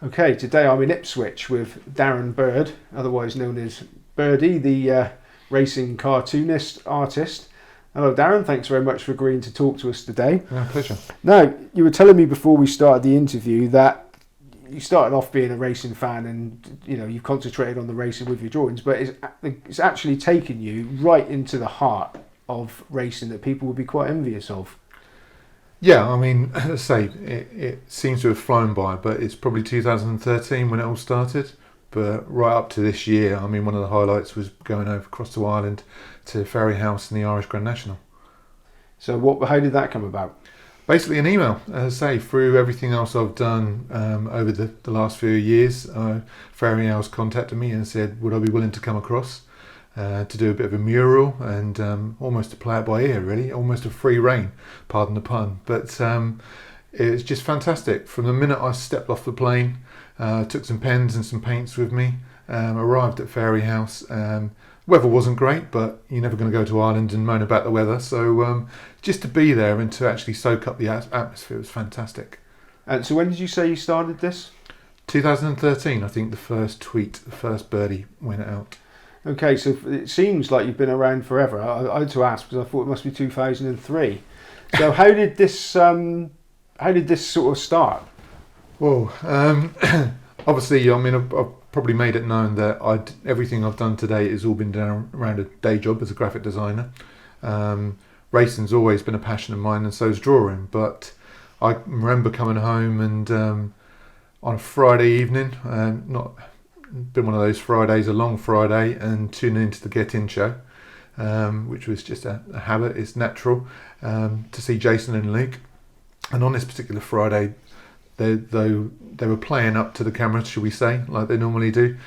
Okay, today I'm in Ipswich with Darren Bird, otherwise known as Birdie, the racing cartoonist artist. Hello Darren, thanks very much for agreeing to talk to us today. Yeah, pleasure. Now, you were telling me before we started the interview that you started off being a racing fan and you've concentrated on the racing with your drawings, but it's actually taken you right into the heart of racing that people would be quite envious of. Yeah, I mean, as I say, it seems to have flown by, but it's probably 2013 when it all started. But right up to this year, I mean, one of the highlights was going over across to Ireland to Ferry House in the Irish Grand National. So how did that come about? Basically an email, as I say, through everything else I've done over the last few years. Ferry House contacted me and said, would I be willing to come across to do a bit of a mural and almost to play it by ear, really, almost a free rein, pardon the pun. But it was just fantastic. From the minute I stepped off the plane, took some pens and some paints with me, arrived at Ferry House. Weather wasn't great, but you're never going to go to Ireland and moan about the weather. So just to be there and to actually soak up the atmosphere was fantastic. And so when did you say you started this? 2013, I think the first birdie went out. Okay, so it seems like you've been around forever. I had to ask because I thought it must be 2003. So how did this sort of start? Well, obviously, I mean, I've probably made it known that everything I've done today has all been done around a day job as a graphic designer. Racing's always been a passion of mine, and so is drawing. But I remember coming home and on a Friday evening, not been one of those Fridays, a long Friday, and tuning into the Get In show, which was just a habit. It's natural to see Jason and Luke, and on this particular Friday, they were playing up to the camera, shall we say, like they normally do,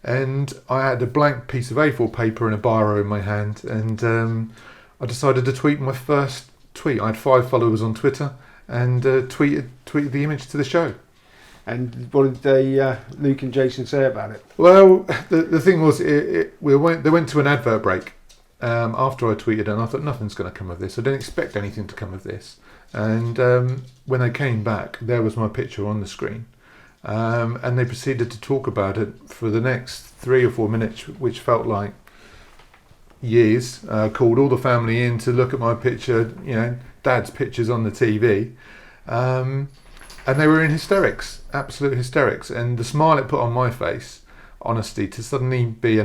and I had a blank piece of A4 paper and a biro in my hand, and I decided to tweet my first tweet. I had 5 followers on Twitter, and tweeted the image to the show. And what did Luke and Jason say about it? Well, the thing was, they went to an advert break after I tweeted, and I thought nothing's going to come of this. I didn't expect anything to come of this. And when they came back, there was my picture on the screen, and they proceeded to talk about it for the next 3 or 4 minutes, which felt like years. Called all the family in to look at my picture, Dad's pictures on the TV. And they were in hysterics, absolute hysterics. And the smile it put on my face, honesty, to suddenly be,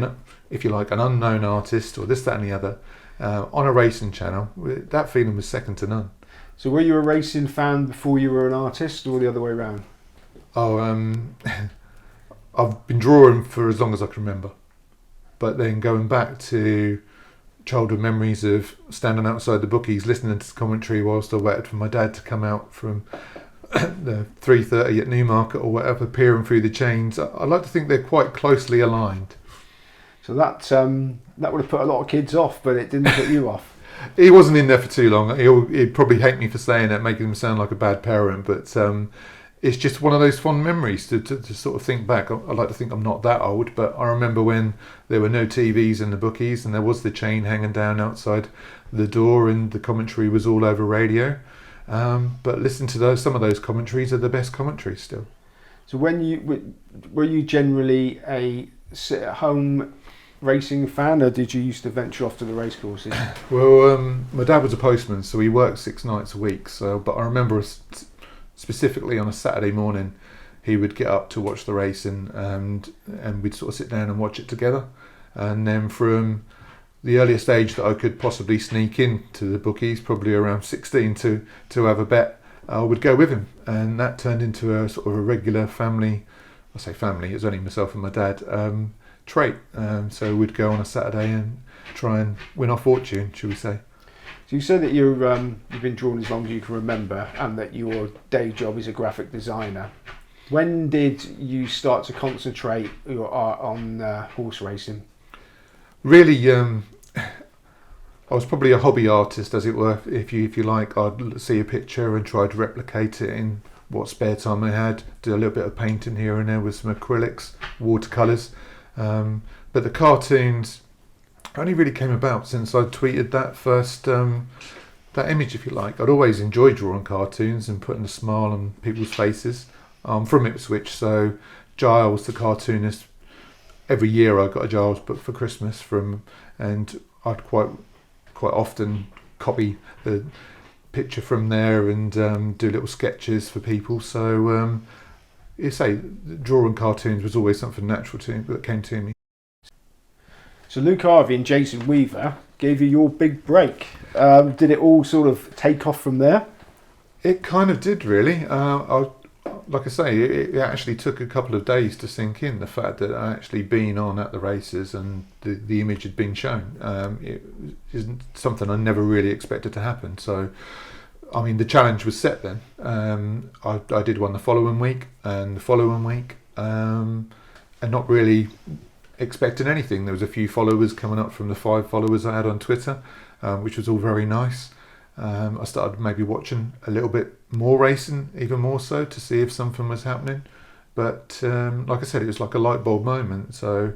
if you like, an unknown artist or this, that and the other, on a racing channel, that feeling was second to none. So were you a racing fan before you were an artist, or the other way around? Oh, I've been drawing for as long as I can remember. But then going back to childhood memories of standing outside the bookies, listening to the commentary whilst I waited for my dad to come out from the 3:30 at Newmarket or whatever, peering through the chains. I like to think they're quite closely aligned. So that would have put a lot of kids off, but it didn't put you off. He wasn't in there for too long. He'd probably hate me for saying that, making him sound like a bad parent, but it's just one of those fond memories to sort of think back. I like to think I'm not that old, but I remember when there were no TVs in the bookies and there was the chain hanging down outside the door and the commentary was all over radio. But listen to some of those commentaries are the best commentaries still. So were you generally a sit-at-home racing fan, or did you used to venture off to the racecourses? Well, my dad was a postman, so he worked 6 nights a week. But I remember specifically on a Saturday morning, he would get up to watch the racing, and we'd sort of sit down and watch it together. And then from the earliest age that I could possibly sneak into the bookies, probably around 16, to have a bet, I would go with him, and that turned into a sort of a regular family. I say family; it was only myself and my dad. Trait. So we'd go on a Saturday and try and win our fortune, shall we say. So you said that you've been drawing as long as you can remember, and that your day job is a graphic designer. When did you start to concentrate your art on horse racing? Really, I was probably a hobby artist, as it were, if you like. I'd see a picture and try to replicate it in what spare time I had. Do a little bit of painting here and there with some acrylics, watercolours. But the cartoons only really came about since I tweeted that first that image, if you like. I'd always enjoyed drawing cartoons and putting a smile on people's faces. I'm from Ipswich, so Giles, the cartoonist, every year I got a Giles book for Christmas and I'd quite often copy the picture from there and do little sketches for people. So you say drawing cartoons was always something natural that came to me. So Luke Harvey and Jason Weaver gave you your big break. Did it all sort of take off from there? It kind of did, really. Like I say, it actually took a couple of days to sink in, the fact that I actually been on at the races and the image had been shown. It isn't something I never really expected to happen. So, I mean, the challenge was set then. I did one the following week and the following week, and not really expecting anything. There was a few followers coming up from the 5 followers I had on Twitter, which was all very nice. I started maybe watching a little bit more racing, even more so, to see if something was happening. But like I said, it was like a light bulb moment. So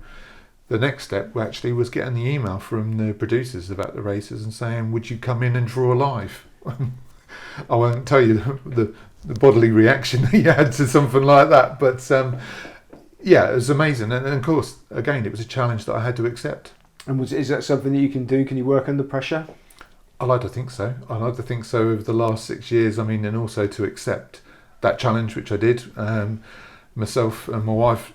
the next step actually was getting the email from the producers about the races and saying, would you come in and draw live? I won't tell you the bodily reaction he had to something like that. But yeah, it was amazing. And of course, again, it was a challenge that I had to accept. And is that something that you can do? Can you work under pressure? I like to think so. I like to think so over the last 6 years. I mean, and also to accept that challenge, which I did. Myself and my wife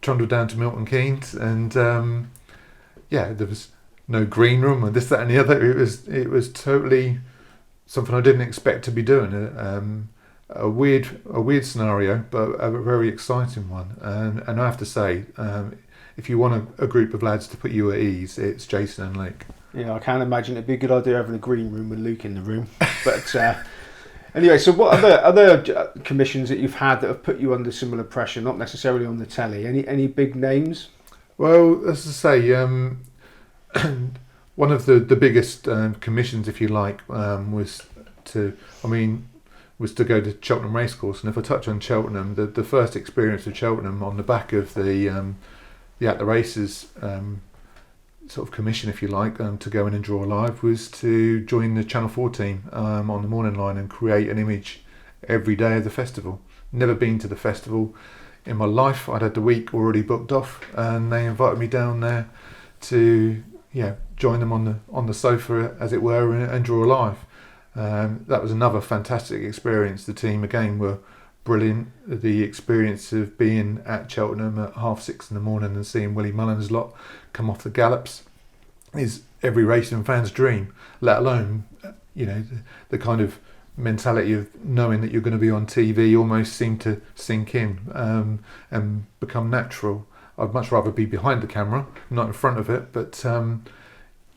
trundled down to Milton Keynes, and yeah, there was no green room or this, that, and the other. It was totally something I didn't expect to be doing. A weird scenario, but a very exciting one. And I have to say, if you want a group of lads to put you at ease, it's Jason and Luke. Yeah, I can't imagine it'd be a good idea having a green room with Luke in the room. But anyway, so what other commissions that you've had that have put you under similar pressure, not necessarily on the telly? Any big names? Well, as I say, one of the biggest commissions, if you like, was to go to Cheltenham Racecourse. And if I touch on Cheltenham, the first experience of Cheltenham on the back of the At the Races sort of commission, if you like, to go in and draw live, was to join the Channel 4 team on the morning line and create an image every day of the festival. Never been to the festival in my life. I'd had the week already booked off, and they invited me down there to join them on the sofa, as it were, and draw live. That was another fantastic experience. The team again were brilliant. The experience of being at Cheltenham at 6:30 in the morning and seeing Willie Mullins' lot come off the gallops is every racing fan's dream, let alone the kind of mentality of knowing that you're going to be on TV almost seemed to sink in and become natural. I'd much rather be behind the camera, not in front of it, but I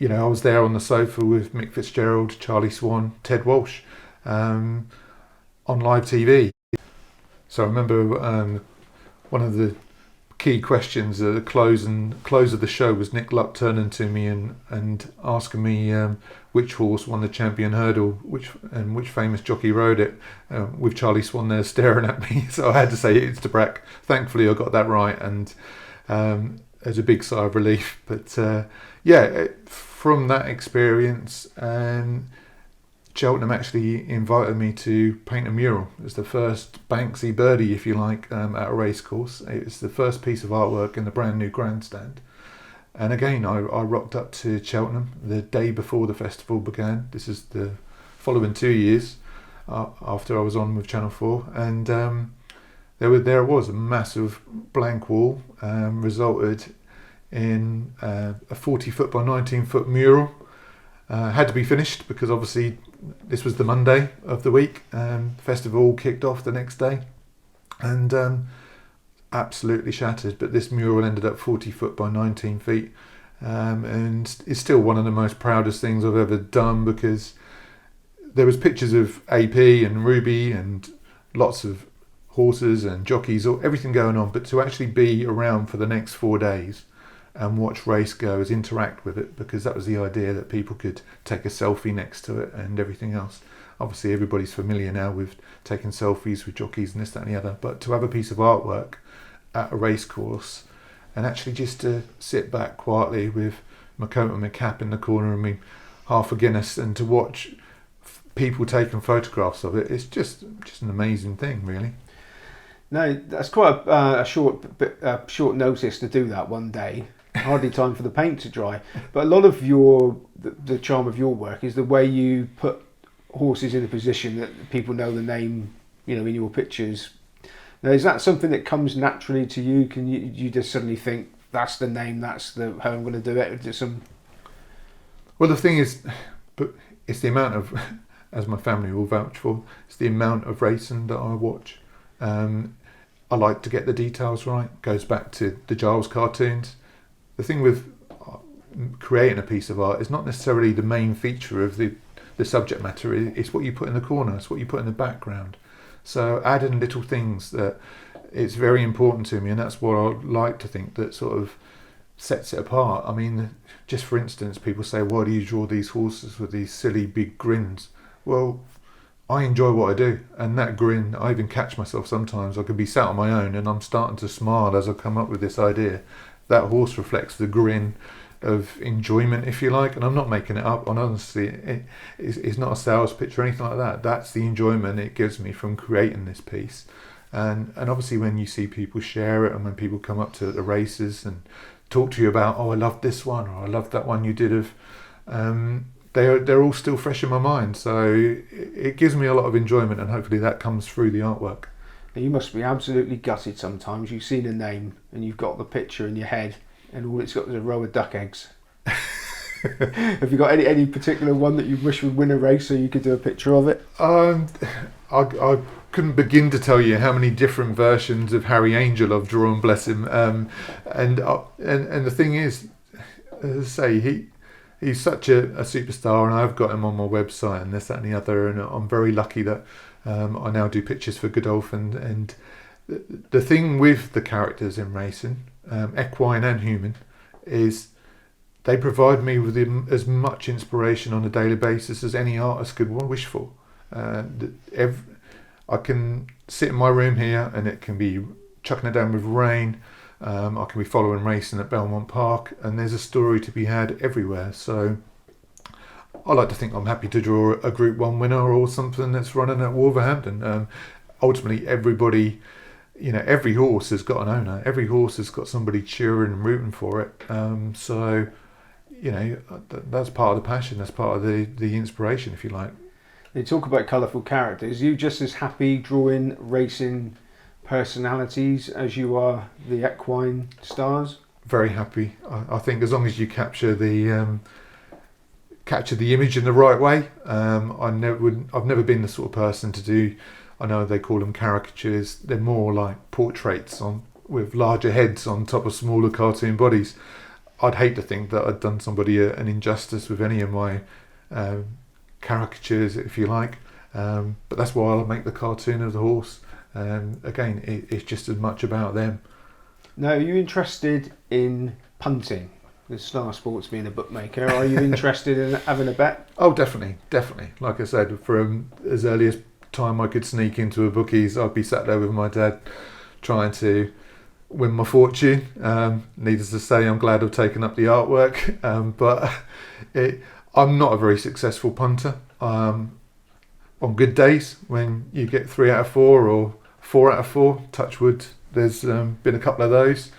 was there on the sofa with Mick Fitzgerald, Charlie Swan, Ted Walsh on live TV. So I remember one of the key questions at the close of the show was Nick Luck turning to me and asking me which horse won the champion hurdle, which famous jockey rode it, with Charlie Swan there staring at me. So I had to say it's to Brack. Thankfully I got that right, and there's a big sigh of relief. But from that experience, Cheltenham actually invited me to paint a mural. It was the first Banksy Birdie, if you like, at a racecourse. It was the first piece of artwork in the brand new grandstand. And again, I rocked up to Cheltenham the day before the festival began. This is the following 2 years after I was on with Channel 4. And there was a massive blank wall, resulted in a 40 foot by 19 foot mural. Had to be finished because obviously this was the Monday of the week. Festival kicked off the next day, and absolutely shattered. But this mural ended up 40 foot by 19 feet, and it's still one of the most proudest things I've ever done, because there was pictures of AP and Ruby and lots of horses and jockeys, or everything going on. But to actually be around for the next 4 days and watch race goers, interact with it, because that was the idea, that people could take a selfie next to it and everything else. Obviously everybody's familiar now with taking selfies with jockeys and this, that and the other, but to have a piece of artwork at a race course and actually just to sit back quietly with my coat and my cap in the corner and me half a Guinness and to watch people taking photographs of it, it's just an amazing thing, really. No, that's quite a short notice to do that one day. Hardly time for the paint to dry. But a lot of the charm of your work is the way you put horses in a position that people know the name, in your pictures. Now, is that something that comes naturally to you? Can you just suddenly think that's the name, that's how I'm going to do it? Well, the thing is, but it's the amount of, as my family will vouch for, it's the amount of racing that I watch. I like to get the details right. Goes back to the Giles cartoons. The thing with creating a piece of art is not necessarily the main feature of the subject matter. It's what you put in the corner. It's what you put in the background. So adding little things that it's very important to me, and that's what I like to think that sort of sets it apart. I mean, just for instance, people say, why do you draw these horses with these silly big grins? Well, I enjoy what I do, and that grin, I even catch myself sometimes. I could be sat on my own and I'm starting to smile as I come up with this idea. That horse reflects the grin of enjoyment, if you like, and I'm not making it up. And honestly, it's not a sales pitch or anything like that. That's the enjoyment it gives me from creating this piece. And obviously when you see people share it, and when people come up to the races and talk to you about, oh, I love this one, or I love that one you did of, they're all still fresh in my mind. So it gives me a lot of enjoyment, and hopefully that comes through the artwork. You must be absolutely gutted sometimes. You've seen a name and you've got the picture in your head, and all it's got is a row of duck eggs. Have you got any particular one that you wish would win a race so you could do a picture of it? I couldn't begin to tell you how many different versions of Harry Angel I've drawn, bless him. And the thing is, as I say, he's such a superstar, and I've got him on my website and this, that and the other, and I'm very lucky that I now do pictures for Godolphin. And the thing with the characters in racing, equine and human, is they provide me with as much inspiration on a daily basis as any artist could wish for. I can sit in my room here and it can be chucking it down with rain. I can be following racing at Belmont Park, and there's a story to be had everywhere. So I like to think I'm happy to draw a Group 1 winner or something that's running at Wolverhampton. Ultimately, everybody, every horse has got an owner. Every horse has got somebody cheering and rooting for it. So that's part of the passion. That's part of the inspiration, if you like. You talk about colourful characters. Are you just as happy drawing racing personalities as you are the equine stars? Very happy. I think as long as you capture the image in the right way. I've never been the sort of person to do. I know they call them caricatures. They're more like portraits with larger heads on top of smaller cartoon bodies. I'd hate to think that I'd done somebody an injustice with any of my caricatures, if you like. But that's why I make the cartoon of the horse. Again, it's just as much about them. Now, are you interested in punting? With Star Sports being a bookmaker, are you interested in having a bet? Oh, definitely. Like I said, from as early as time I could sneak into a bookies, I'd be sat there with my dad trying to win my fortune. Needless to say, I'm glad I've taken up the artwork, but I'm not a very successful punter. On good days, when you get 3 out of 4 or 4 out of 4, touch wood, there's been a couple of those,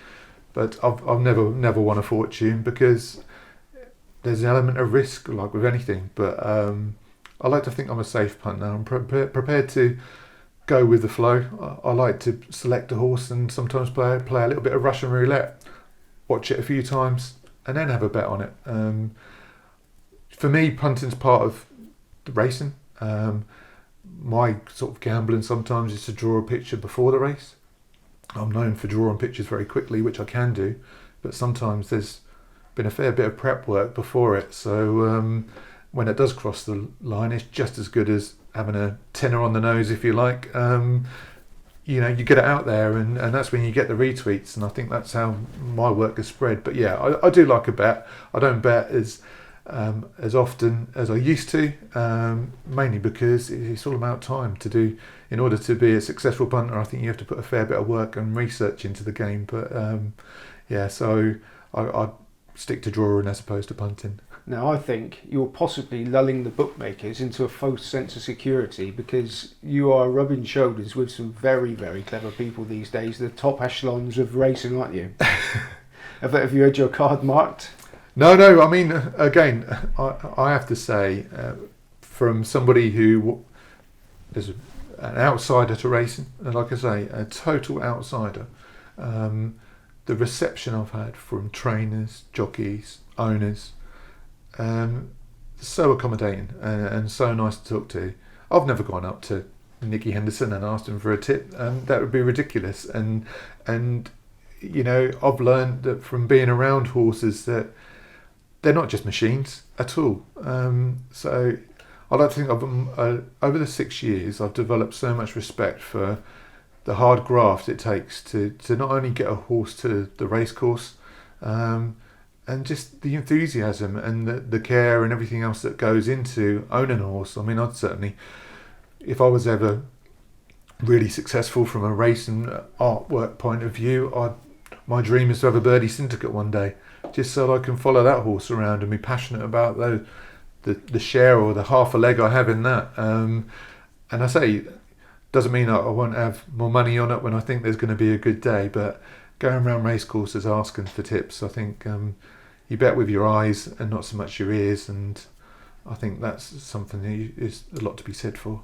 but I've never won a fortune, because there's an element of risk, like with anything. But I like to think I'm a safe punter. I'm prepared to go with the flow. I like to select a horse and sometimes play a little bit of Russian roulette, watch it a few times, and then have a bet on it. For me, punting's part of the racing. My sort of gambling sometimes is to draw a picture before the race. I'm known for drawing pictures very quickly, which I can do, but sometimes there's been a fair bit of prep work before it. So when it does cross the line, it's just as good as having a tenner on the nose, if you like. You get it out there, and that's when you get the retweets, and I think that's how my work is spread. But yeah, I do like a bet. I don't bet as often as I used to, mainly because it's all about time to do. In order to be a successful punter, I think you have to put a fair bit of work and research into the game. But so I stick to drawing as opposed to punting. Now, I think you're possibly lulling the bookmakers into a false sense of security because you are rubbing shoulders with some very, very clever people these days, the top echelons of racing, aren't you? Have you had your card marked? No. I mean, again, I have to say, from somebody who is an outsider to racing, and like I say, a total outsider, the reception I've had from trainers, jockeys, owners, so accommodating and so nice to talk to. I've never gone up to Nicky Henderson and asked him for a tip. That would be ridiculous. And you know, I've learned that from being around horses that they're not just machines at all. So I like to think over the 6 years I've developed so much respect for the hard graft it takes to not only get a horse to the race course, and just the enthusiasm and the care and everything else that goes into owning a horse. I mean, I'd certainly, if I was ever really successful from a race and artwork point of view, my dream is to have a Birdie Syndicate one day, just so that I can follow that horse around and be passionate about the share or the half a leg I have in that. And I say, doesn't mean I won't have more money on it when I think there's going to be a good day, but going around race courses asking for tips, I think you bet with your eyes and not so much your ears, and I think that's something that is a lot to be said for.